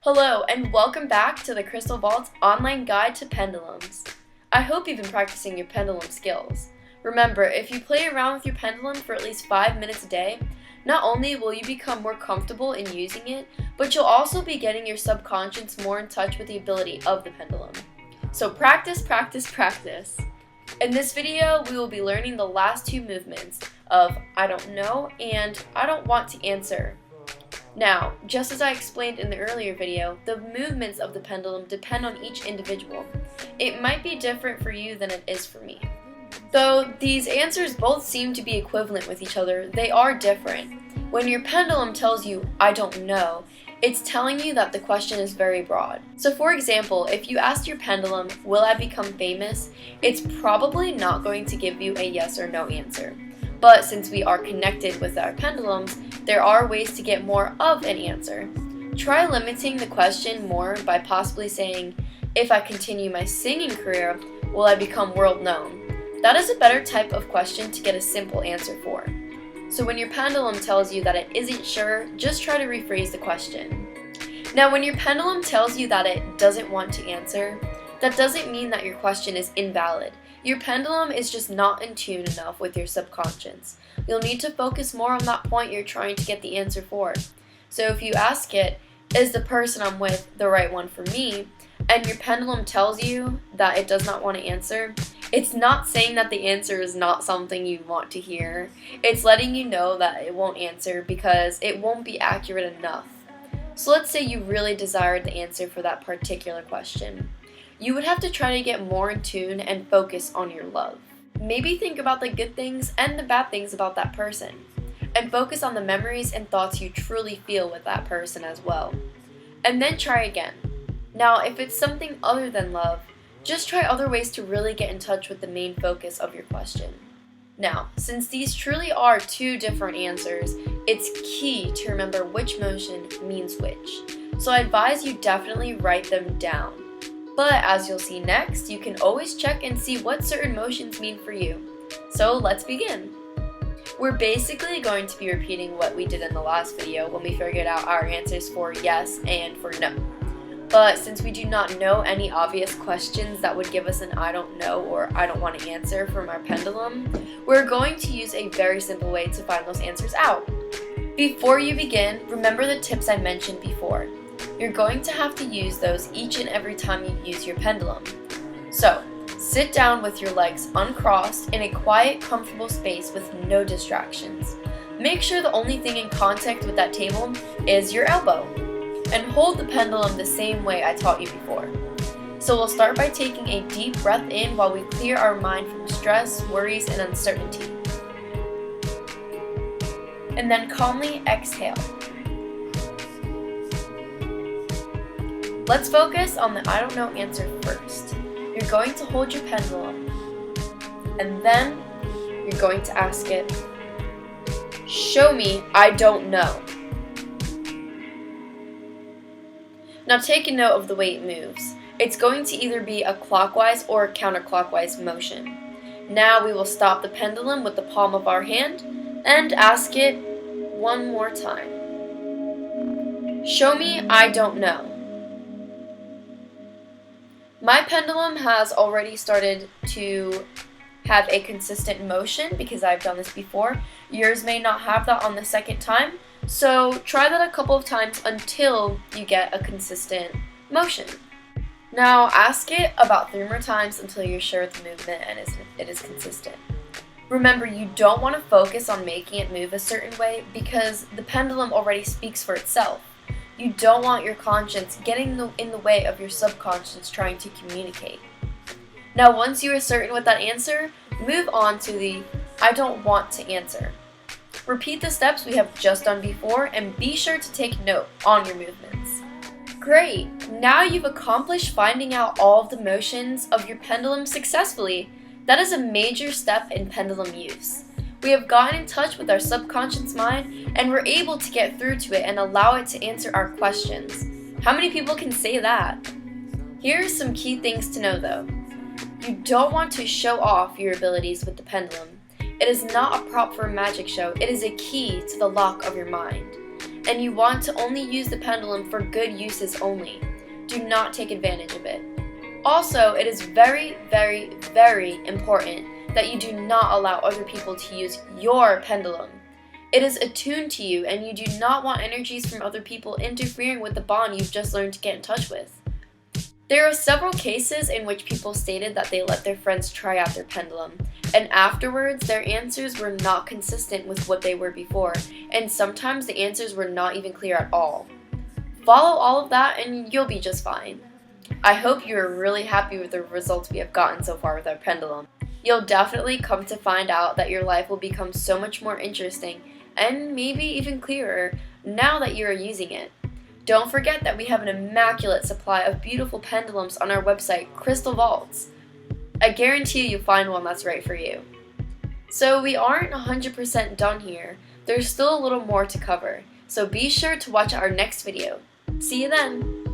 Hello, and welcome back to the Crystal Vault's online guide to pendulums. I hope you've been practicing your pendulum skills. Remember, if you play around with your pendulum for at least 5 minutes a day, not only will you become more comfortable in using it, but you'll also be getting your subconscious more in touch with the ability of the pendulum. So practice, practice, practice. In this video, we will be learning the last two movements of I don't know and I don't want to answer. Now, just as I explained in the earlier video, the movements of the pendulum depend on each individual. It might be different for you than it is for me. Though these answers both seem to be equivalent with each other, they are different. When your pendulum tells you, I don't know, it's telling you that the question is very broad. So for example, if you asked your pendulum, will I become famous? It's probably not going to give you a yes or no answer. But since we are connected with our pendulums, there are ways to get more of an answer. Try limiting the question more by possibly saying, if I continue my singing career, will I become world known? That is a better type of question to get a simple answer for. So when your pendulum tells you that it isn't sure, just try to rephrase the question. Now when your pendulum tells you that it doesn't want to answer, that doesn't mean that your question is invalid. Your pendulum is just not in tune enough with your subconscious. You'll need to focus more on that point you're trying to get the answer for. So if you ask it, is the person I'm with the right one for me? And your pendulum tells you that it does not want to answer, it's not saying that the answer is not something you want to hear. It's letting you know that it won't answer because it won't be accurate enough. So let's say you really desired the answer for that particular question. You would have to try to get more in tune and focus on your love. Maybe think about the good things and the bad things about that person, and focus on the memories and thoughts you truly feel with that person as well. And then try again. Now, if it's something other than love, just try other ways to really get in touch with the main focus of your question. Now, since these truly are two different answers, it's key to remember which motion means which. So I advise you definitely write them down. But as you'll see next, you can always check and see what certain motions mean for you. So let's begin. We're basically going to be repeating what we did in the last video when we figured out our answers for yes and for no. But since we do not know any obvious questions that would give us an I don't know or I don't want to answer from our pendulum, we're going to use a very simple way to find those answers out. Before you begin, remember the tips I mentioned before. You're going to have to use those each and every time you use your pendulum. So, sit down with your legs uncrossed in a quiet, comfortable space with no distractions. Make sure the only thing in contact with that table is your elbow. And hold the pendulum the same way I taught you before. So we'll start by taking a deep breath in while we clear our mind from stress, worries, and uncertainty. And then calmly exhale. Let's focus on the I don't know answer first. You're going to hold your pendulum, and then you're going to ask it, show me I don't know. Now take a note of the way it moves. It's going to either be a clockwise or a counterclockwise motion. Now we will stop the pendulum with the palm of our hand and ask it one more time. Show me I don't know. My pendulum has already started to have a consistent motion because I've done this before. Yours may not have that on the second time, so try that a couple of times until you get a consistent motion. Now ask it about 3 more times until you're sure of the movement and it is consistent. Remember, you don't want to focus on making it move a certain way because the pendulum already speaks for itself. You don't want your conscience getting in the way of your subconscious trying to communicate. Now once you are certain with that answer, move on to the I don't want to answer. Repeat the steps we have just done before and be sure to take note on your movements. Great! Now you've accomplished finding out all of the motions of your pendulum successfully. That is a major step in pendulum use. We have gotten in touch with our subconscious mind and we're able to get through to it and allow it to answer our questions. How many people can say that? Here are some key things to know though. You don't want to show off your abilities with the pendulum. It is not a prop for a magic show, it is a key to the lock of your mind. and you want to only use the pendulum for good uses only. Do not take advantage of it. Also, it is very, very, very important that you do not allow other people to use your pendulum. It is attuned to you, and you do not want energies from other people interfering with the bond you've just learned to get in touch with. There are several cases in which people stated that they let their friends try out their pendulum, and afterwards their answers were not consistent with what they were before, and sometimes the answers were not even clear at all. Follow all of that and you'll be just fine. I hope you are really happy with the results we have gotten so far with our pendulum. You'll definitely come to find out that your life will become so much more interesting and maybe even clearer now that you are using it. Don't forget that we have an immaculate supply of beautiful pendulums on our website, Crystal Vaults. I guarantee you'll find one that's right for you. So we aren't 100% done here. There's still a little more to cover, so be sure to watch our next video. See you then!